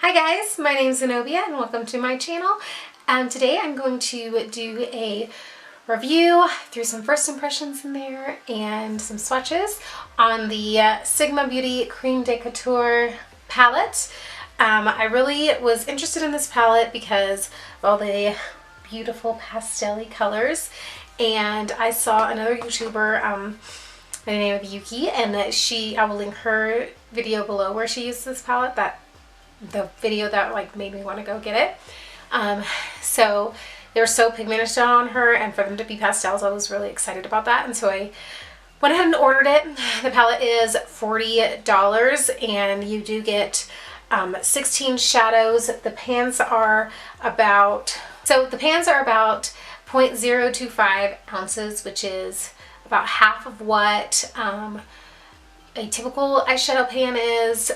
Hi guys, my name is Zenobia and welcome to my channel. Today I'm going to do a review through some first impressions in there and some swatches on the Sigma Beauty Creme De Couture palette. I really was interested in this palette because of all the beautiful pastel-y colors, and I saw another YouTuber by the name of Yuki, and I will link her video below where she used this palette, the video that like made me want to go get it. So they're so pigmented on her, and for them to be pastels, I was really excited about that, and so I went ahead and ordered it. The palette is $40 and you do get 16 shadows. The pans are about 0.025 ounces, which is about half of what a typical eyeshadow pan is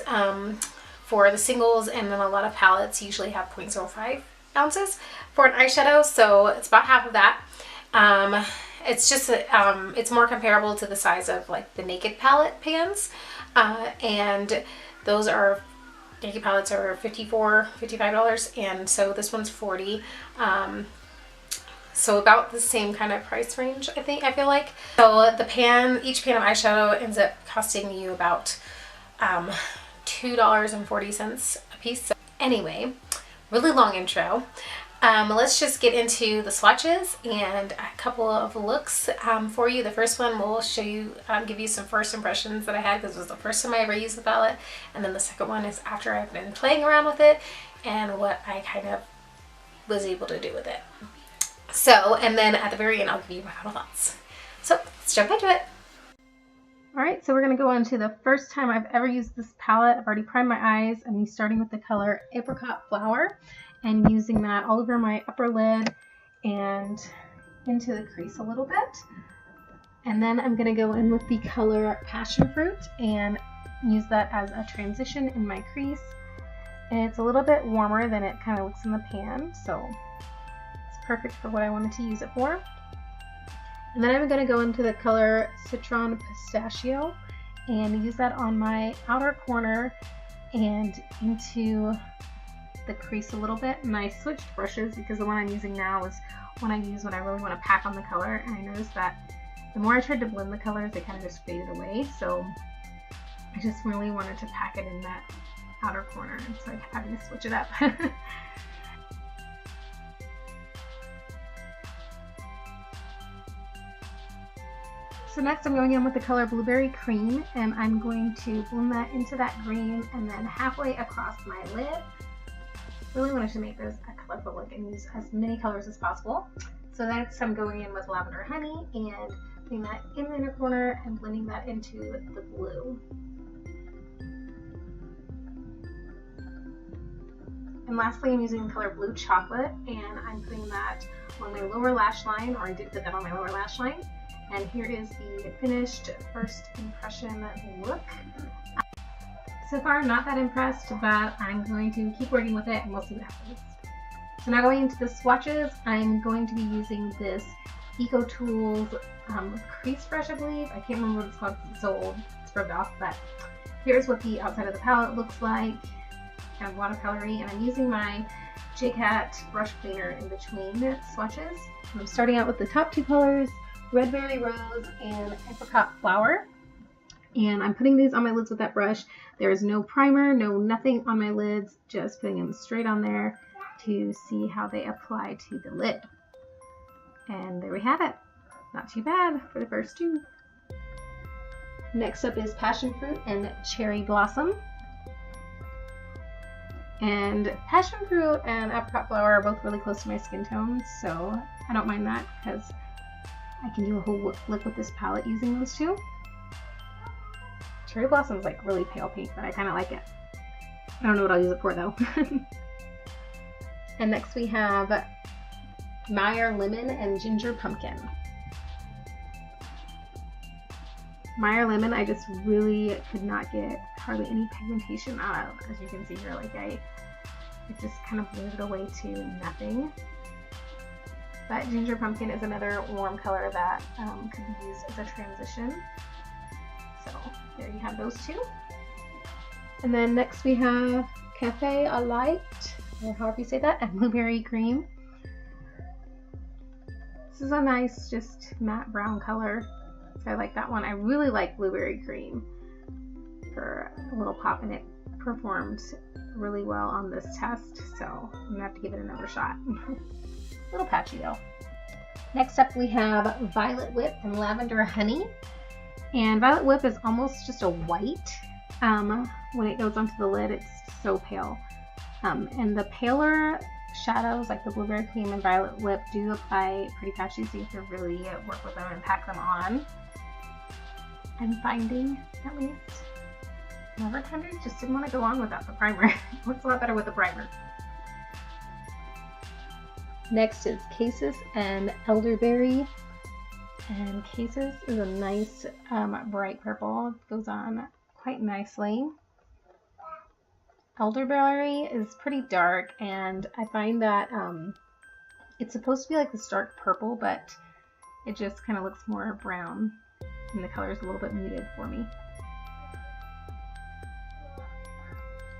for the singles, and then a lot of palettes usually have 0.05 ounces for an eyeshadow, so it's about half of that. It's just it's more comparable to the size of like the Naked palette pans, and those are Naked palettes are $55, and so this one's $40. So about the same kind of price range, I feel like. So each pan of eyeshadow ends up costing you about $2.40 a piece. So anyway, really long intro. Let's just get into the swatches and a couple of looks for you. The first one will show you, give you some first impressions that I had because it was the first time I ever used the palette, and then the second one is after I've been playing around with it and what I kind of was able to do with it. So, and then at the very end, I'll give you my final thoughts. So let's jump into it. Alright, so we're going to go on to the first time I've ever used this palette. I've already primed my eyes. I'm starting with the color Apricot Flower and using that all over my upper lid and into the crease a little bit. And then I'm going to go in with the color Passion Fruit and use that as a transition in my crease. And it's a little bit warmer than it kind of looks in the pan, so it's perfect for what I wanted to use it for. And then I'm going to go into the color Citron Pistachio and use that on my outer corner and into the crease a little bit. And I switched brushes because the one I'm using now is one I use when I really want to pack on the color, and I noticed that the more I tried to blend the colors, they kind of just faded away, so I just really wanted to pack it in that outer corner, and so I kept having to switch it up. So next I'm going in with the color Blueberry Cream, and I'm going to blend that into that green and then halfway across my lid. Really wanted to make this a colorful look and use as many colors as possible. So next I'm going in with Lavender Honey and putting that in the inner corner and blending that into the blue. And lastly, I'm using the color Blue Chocolate, and I'm putting that on my lower lash line, or I did put that on my lower lash line. And here is the finished first impression look. So far, not that impressed, but I'm going to keep working with it and we'll see what happens. So now going into the swatches, I'm going to be using this Eco Tools crease brush, I believe. I can't remember what it's called because it's so old, it's rubbed off, but here's what the outside of the palette looks like, kind of watercolory, and I'm using my J-Cat brush cleaner in between swatches. I'm starting out with the top two colors, Red Berry Rose and Apricot Flower, and I'm putting these on my lids with that brush. There is no primer, no nothing on my lids, just putting them straight on there to see how they apply to the lid. And there we have it. Not too bad for the first two. Next up is Passion Fruit and Cherry Blossom. And Passion Fruit and Apricot Flower are both really close to my skin tone, so I don't mind that because I can do a whole look with this palette using those two. Cherry Blossom is like really pale pink, but I kind of like it. I don't know what I'll use it for though. And next we have Meyer Lemon and Ginger Pumpkin. Meyer Lemon, I just really could not get hardly any pigmentation out of. As you can see here, like it just kind of blended away to nothing. But Ginger Pumpkin is another warm color that could be used as a transition. So there you have those two. And then next we have Cafe a Light, or however you say that, and Blueberry Cream. This is a nice, just matte brown color. So I like that one. I really like Blueberry Cream for a little pop, and it performed really well on this test. So I'm gonna have to give it another shot. A little patchy though. Next up we have Violet Whip and Lavender Honey. And Violet Whip is almost just a white. When it goes onto the lid, it's so pale. And the paler shadows, like the Blueberry Cream and Violet Whip, do apply pretty patchy, so you have to really work with them and pack them on. I'm finding, at least, Never Hundred just didn't want to go on without the primer. It looks a lot better with the primer. Next is Cases and Elderberry. And Cases is a nice bright purple. It goes on quite nicely. Elderberry is pretty dark, and I find that it's supposed to be like this dark purple, but it just kind of looks more brown, and the color is a little bit muted for me.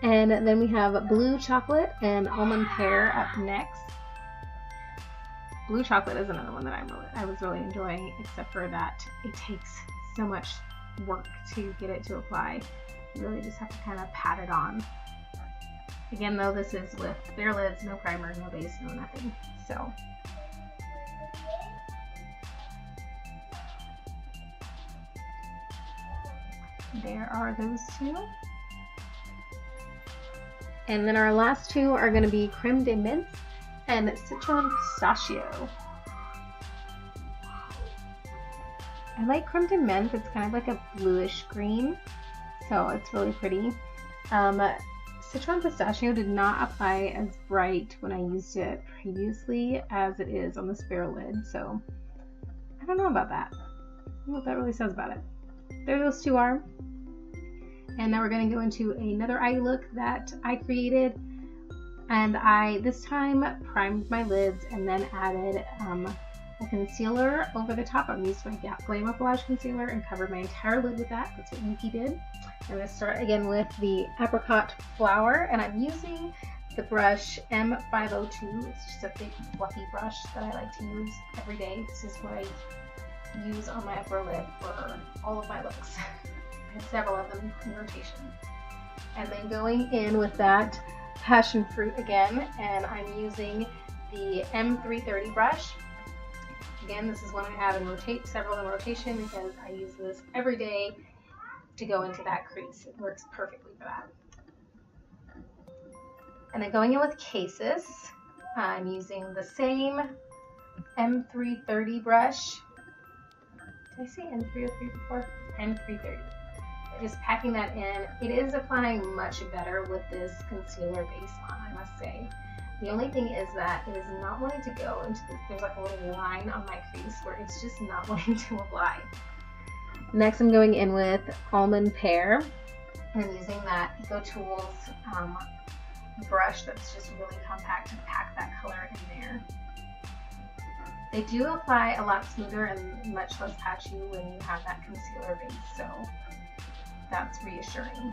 And then we have Blue Chocolate and Almond Pear up next. Blue Chocolate is another one that I was really enjoying, except for that it takes so much work to get it to apply. You really just have to kind of pat it on. Again though, this is with bare lids, no primer, no base, no nothing. So there are those two. And then our last two are going to be Creme de Mint and Citron Pistachio. I like Creme de Mint. It's kind of like a bluish green, so it's really pretty. Citron Pistachio did not apply as bright when I used it previously as it is on the spare lid, so I don't know about that. I don't know what that really says about it. There those two are. And now we're going to go into another eye look that I created, and I this time primed my lids and then added a concealer over the top. I'm using my Glamoflauge concealer and covered my entire lid with that. That's what Nikki did. I'm going to start again with the Apricot Flower, and I'm using the brush M502. It's just a big fluffy brush that I like to use every day. This is what I use on my upper lid for all of my looks. I have several of them in rotation. And then going in with that Passion Fruit again, and I'm using the M330 brush. Again, this is one I have in several in rotation because I use this every day to go into that crease. It works perfectly for that. And then going in with Cases, I'm using the same M330 brush. Did I say M303 before? M330. Just packing that in. It is applying much better with this concealer base on, I must say. The only thing is that it is not wanting to go into this. There's like a little line on my crease where it's just not wanting to apply. Next, I'm going in with Almond Pear. I'm using that Eco Tools brush that's just really compact to pack that color in there. They do apply a lot smoother and much less patchy when you have that concealer base, so that's reassuring.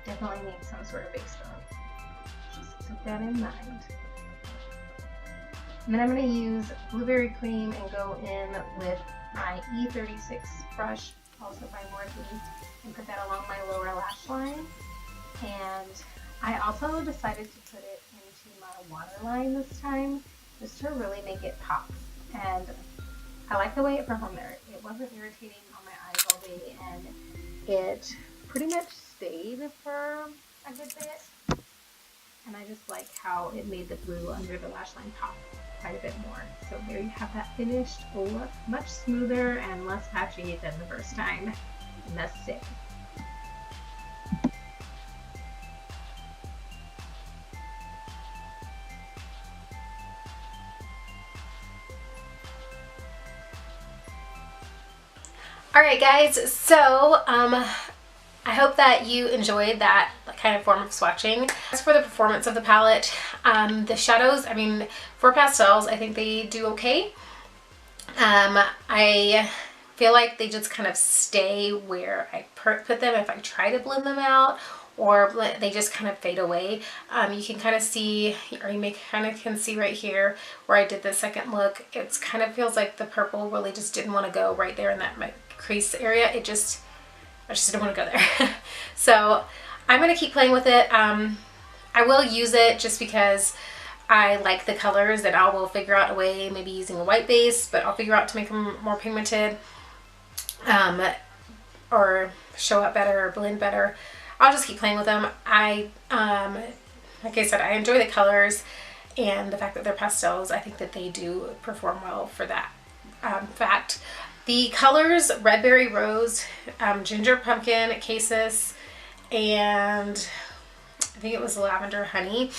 Definitely need some sort of base though. Just keep that in mind. And then I'm going to use Blueberry Cream and go in with my E36 brush, also by Morphe, and put that along my lower lash line. And I also decided to put it into my waterline this time, just to really make it pop. And I like the way it performed there. It wasn't irritating on my eyes all day, and it pretty much stayed for a good bit. And I just like how it made the blue under the lash line pop quite a bit more. So there you have that finished look, much smoother and less patchy than the first time, I must say. Alright guys, so I hope that you enjoyed that kind of form of swatching. As for the performance of the palette, the shadows, I mean, for pastels, I think they do okay. I feel like they just kind of stay where I put them if I try to blend them out, or they just kind of fade away. You can kind of see, or you may kind of can see right here where I did the second look. It's kind of feels like the purple really just didn't want to go right there in that crease area. I just didn't want to go there. So I'm going to keep playing with it. I will use it just because I like the colors, and I will figure out a way, maybe using a white base, but I'll figure out to make them more pigmented, or show up better or blend better. I'll just keep playing with them. Like I said, I enjoy the colors and the fact that they're pastels. I think that they do perform well for that fact. The colors, Red Berry Rose, Ginger Pumpkin, Cassis, and I think it was Lavender Honey,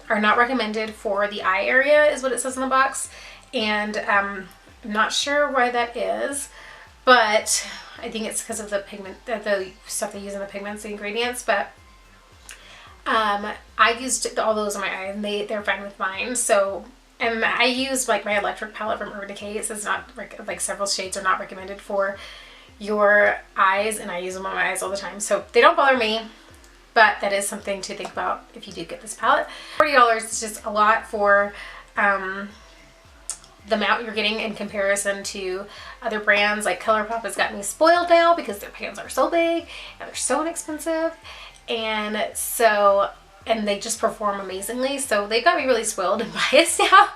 are not recommended for the eye area, is what it says in the box. And I'm not sure why that is, but I think it's because of the pigment, the stuff they use in the pigments, the ingredients. But I used all those on my eye, and they're fine with mine. So, and I use like my electric palette from Urban Decay. It says not like several shades are not recommended for your eyes, and I use them on my eyes all the time, so they don't bother me. But that is something to think about if you do get this palette. $40 is just a lot for the amount you're getting in comparison to other brands. Like ColourPop has got me spoiled now because their pans are so big and they're so inexpensive, and so, and they just perform amazingly. So they got me really spoiled and biased now.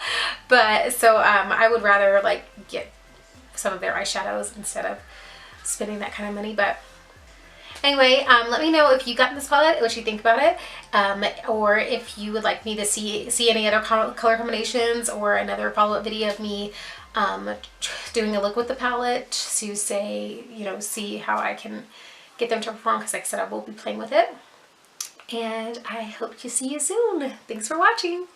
But so I would rather like get some of their eyeshadows instead of spending that kind of money. But anyway, let me know if you got this palette, what you think about it, or if you would like me to see any other color combinations, or another follow-up video of me doing a look with the palette to say, you know, see how I can get them to perform, because like I said, I will be playing with it. And I hope to see you soon. Thanks for watching.